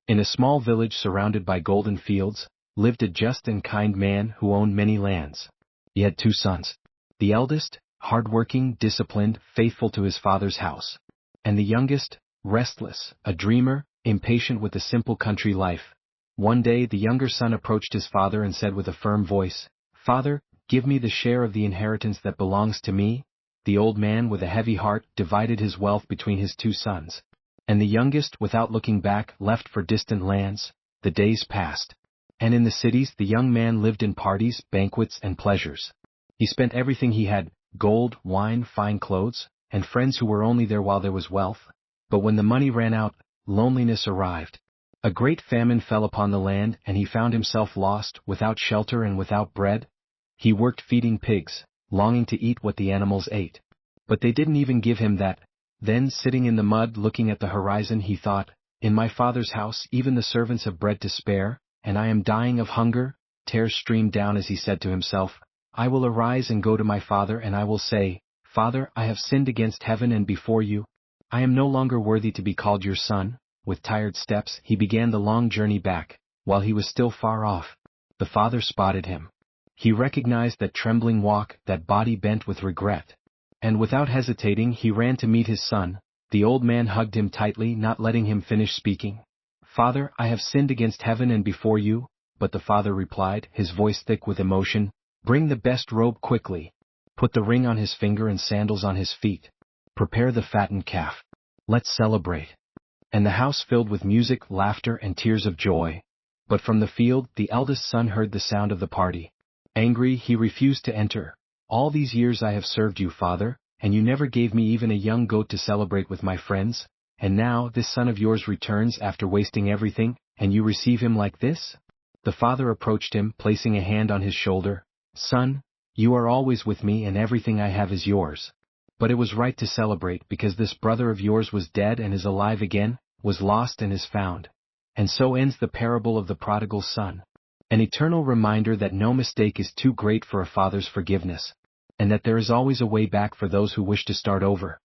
In a small village surrounded by golden fields, lived a just and kind man who owned many lands. He had 2 sons. The eldest, hard-working, disciplined, faithful to his father's house. And the youngest, restless, a dreamer, impatient with the simple country life. One day the younger son approached his father and said with a firm voice, "Father, give me the share of the inheritance that belongs to me." The old man, with a heavy heart, divided his wealth between his 2 sons. And the youngest, without looking back, left for distant lands. The days passed. And in the cities the young man lived in parties, banquets, and pleasures. He spent everything he had, gold, wine, fine clothes, and friends who were only there while there was wealth. But when the money ran out, loneliness arrived. A great famine fell upon the land, and he found himself lost, without shelter and without bread. He worked feeding pigs, longing to eat what the animals ate. But they didn't even give him that. Then, sitting in the mud looking at the horizon, he thought, "In my father's house even the servants have bread to spare, and I am dying of hunger." Tears streamed down as he said to himself, "I will arise and go to my father, and I will say, 'Father, I have sinned against heaven and before you. I am no longer worthy to be called your son.'" With tired steps he began the long journey back. While he was still far off, the father spotted him. He recognized that trembling walk, that body bent with regret. And without hesitating he ran to meet his son. The old man hugged him tightly, not letting him finish speaking. "Father, I have sinned against heaven and before you." But the father replied, his voice thick with emotion, "Bring the best robe quickly. Put the ring on his finger and sandals on his feet. Prepare the fattened calf. Let's celebrate." And the house filled with music, laughter, and tears of joy. But from the field the eldest son heard the sound of the party. Angry, he refused to enter. "All these years I have served you, father, and you never gave me even a young goat to celebrate with my friends, and now this son of yours returns after wasting everything, and you receive him like this?" The father approached him, placing a hand on his shoulder. "Son, you are always with me and everything I have is yours. But it was right to celebrate because this brother of yours was dead and is alive again, was lost and is found." And so ends the parable of the prodigal son. An eternal reminder that no mistake is too great for a father's forgiveness, and that there is always a way back for those who wish to start over.